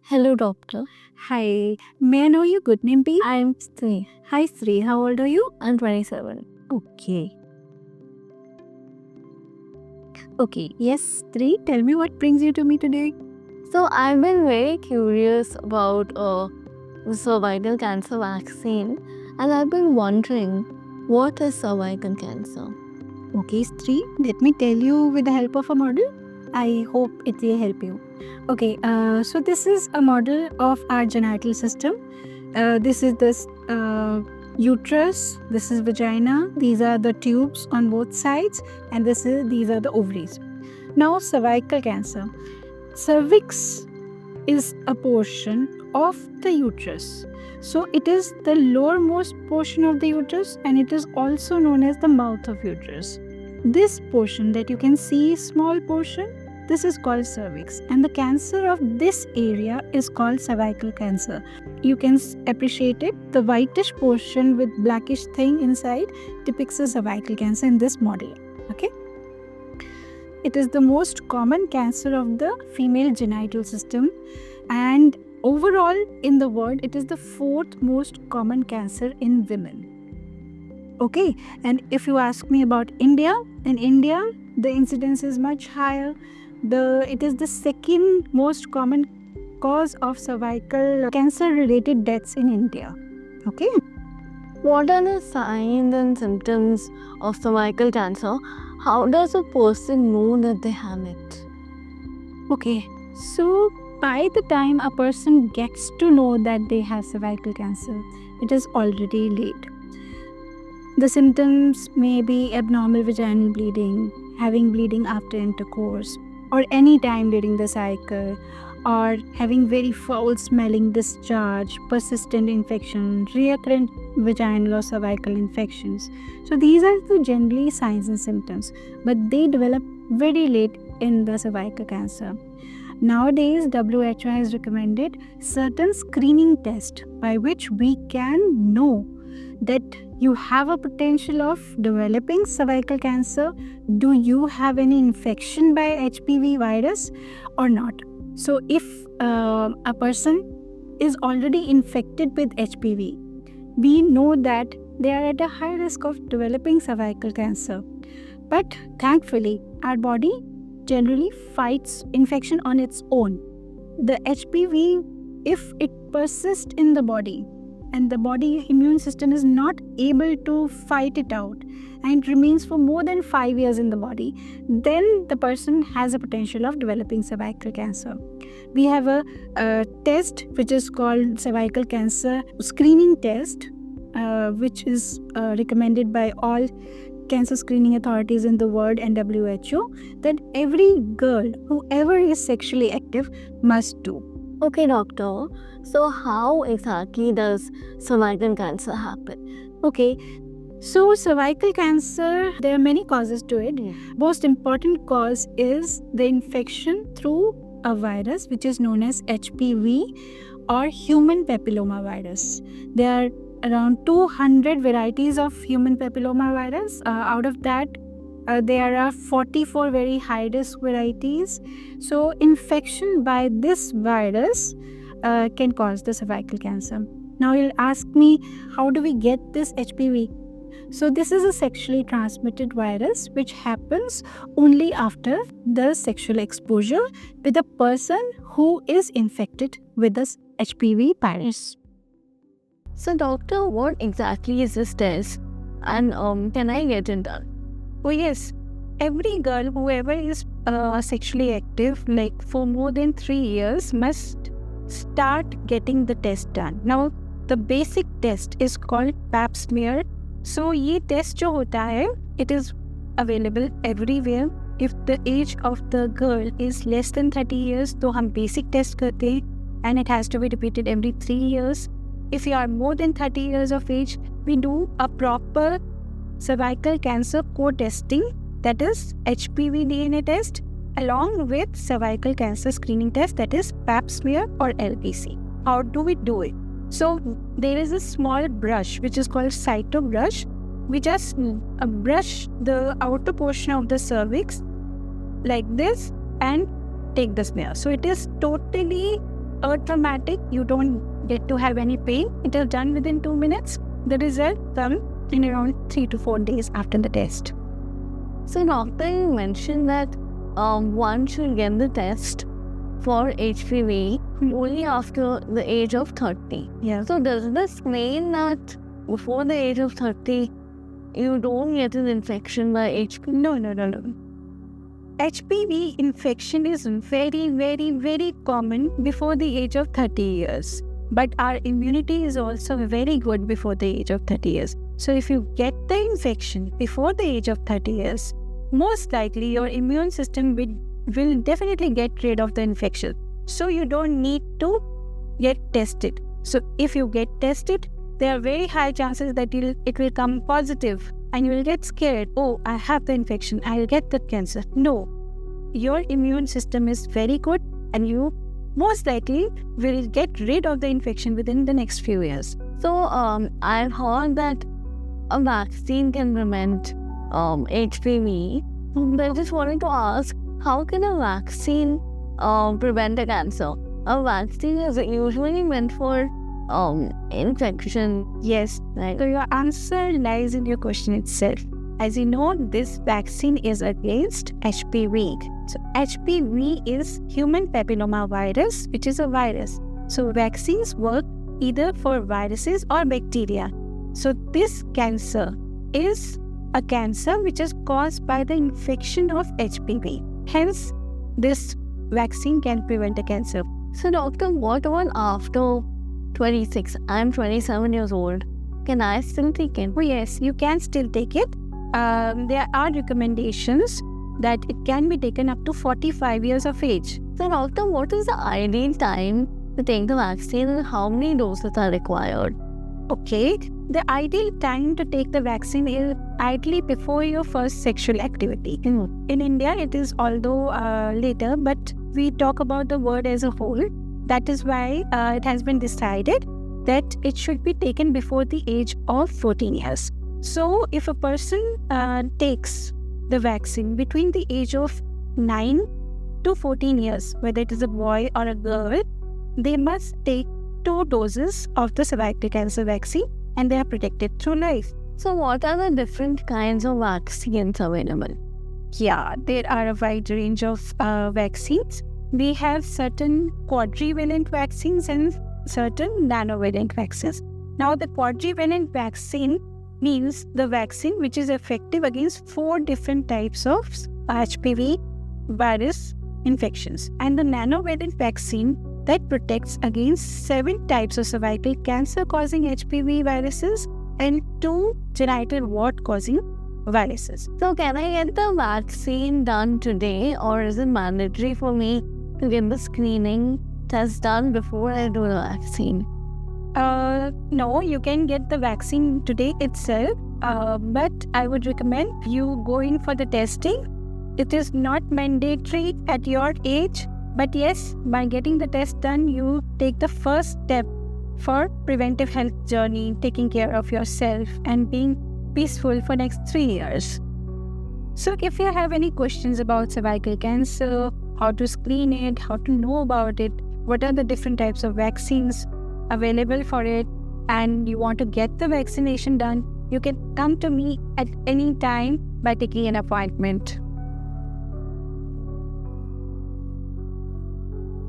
Hello, doctor. Hi, may I know your good name, please? I'm Sri. Hi, Sri. How old are you? I'm 27. Okay. Okay, yes, Sri, tell me what brings you to me today. So, I've been very curious about the cervical cancer vaccine, and I've been wondering what is cervical cancer? Okay, Sri, let me tell you with the help of a model. I hope it will help you. Okay, so this is a model of our genital system. This is this uterus, this is vagina, these are the tubes on both sides, and these are the ovaries. Now, cervical cancer. Cervix is a portion of the uterus. So it is the lowermost portion of the uterus, and it is also known as the mouth of uterus. This portion that you can see, small portion, this is called cervix, and the cancer of this area is called cervical cancer. You can appreciate it. The whitish portion with blackish thing inside depicts a cervical cancer in this model. Okay. It is the most common cancer of the female genital system, and overall in the world it is the fourth most common cancer in women. Okay, and if you ask me about India, in India the incidence is much higher. It is the second most common cause of cervical cancer related deaths in India. Okay. What are the signs and symptoms of cervical cancer? How does a person know that they have it? Okay, so by the time a person gets to know that they have cervical cancer, it is already late. The symptoms may be abnormal vaginal bleeding, having bleeding after intercourse, or any time during the cycle, or having very foul smelling discharge, persistent infection, recurrent vaginal or cervical infections. So these are the generally signs and symptoms, but they develop very late in the cervical cancer. Nowadays, WHO has recommended certain screening tests by which we can know that you have a potential of developing cervical cancer. Do you have any infection by HPV virus or not? So, if a person is already infected with HPV, we know that they are at a high risk of developing cervical cancer. But thankfully, our body generally fights infection on its own. The HPV, if it persists in the body and the body immune system is not able to fight it out and it remains for more than 5 years in the body, then the person has a potential of developing cervical cancer. We have a test which is called cervical cancer screening test, which is recommended by all cancer screening authorities in the world and WHO, that every girl, whoever is sexually active, must do. Okay, doctor. So, how exactly does cervical cancer happen? Okay, so cervical cancer, there are many causes to it. Most important cause is the infection through a virus which is known as HPV or human papilloma virus. There are around 200 varieties of human papilloma virus. Out of that, there are 44 very high risk varieties. So infection by this virus can cause the cervical cancer. Now you'll ask me, how do we get this HPV? So this is a sexually transmitted virus which happens only after the sexual exposure with a person who is infected with this HPV virus. So, doctor, what exactly is this test? And can I get it done? Oh yes, every girl, whoever is sexually active, like for more than 3 years, must start getting the test done. Now, the basic test is called pap smear. So, ये test जो होता है, it is available everywhere. If the age of the girl is less than 30 years, तो हम basic test करते हैं, and it has to be repeated every 3 years. If you are more than 30 years of age, we do a proper cervical cancer co-testing, that is HPV DNA test, along with cervical cancer screening test, that is pap smear or LPC. How do we do it? So there is a small brush which is called cyto brush. We just brush the outer portion of the cervix like this and take the smear. So it is totally traumatic. You don't get to have any pain. It is done within 2 minutes. The result comes in around 3 to 4 days after the test. So doctor, you mentioned that one should get the test for HPV only after the age of 30. Yeah. So does this mean that before the age of 30, you don't get an infection by HPV? No. HPV infection is very, very, very common before the age of 30 years. But our immunity is also very good before the age of 30 years. So if you get the infection before the age of 30 years, most likely your immune system will definitely get rid of the infection. So you don't need to get tested. So if you get tested, there are very high chances that it will come positive and you will get scared. Oh, I have the infection, I'll get the cancer. No, your immune system is very good and you most likely will get rid of the infection within the next few years. So I've heard that a vaccine can prevent HPV. I just wanted to ask, how can a vaccine prevent a cancer? A vaccine is usually meant for infection. Yes, Right. so your answer lies in your question itself. As you know, this vaccine is against HPV. So HPV is human papilloma virus, which is a virus. So vaccines work either for viruses or bacteria. So this cancer is a cancer which is caused by the infection of HPV. Hence, this vaccine can prevent a cancer. So doctor, what about after 26? I'm 27 years old. Can I still take it? Oh yes, you can still take it. There are recommendations that it can be taken up to 45 years of age. So doctor, what is the ideal time to take the vaccine and how many doses are required? Okay, the ideal time to take the vaccine is ideally before your first sexual activity. In India, it is although later, but we talk about the world as a whole. That is why it has been decided that it should be taken before the age of 14 years. So, if a person takes the vaccine between the age of 9 to 14 years, whether it is a boy or a girl, they must take 2 doses of the cervical cancer vaccine and they are protected through life. So what are the different kinds of vaccines available? Yeah, there are a wide range of vaccines. We have certain quadrivalent vaccines and certain nanovalent vaccines. Now, the quadrivalent vaccine means the vaccine which is effective against 4 different types of HPV virus infections, and the nanovalent vaccine that protects against 7 types of cervical cancer causing HPV viruses and 2 genital wart causing viruses. So can I get the vaccine done today, or is it mandatory for me to get the screening test done before I do the vaccine? No, you can get the vaccine today itself, but I would recommend you go in for the testing. It is not mandatory at your age, but yes, by getting the test done, you take the first step for preventive health journey, taking care of yourself and being peaceful for next 3 years. So if you have any questions about cervical cancer, how to screen it, how to know about it, what are the different types of vaccines available for it, and you want to get the vaccination done, you can come to me at any time by taking an appointment.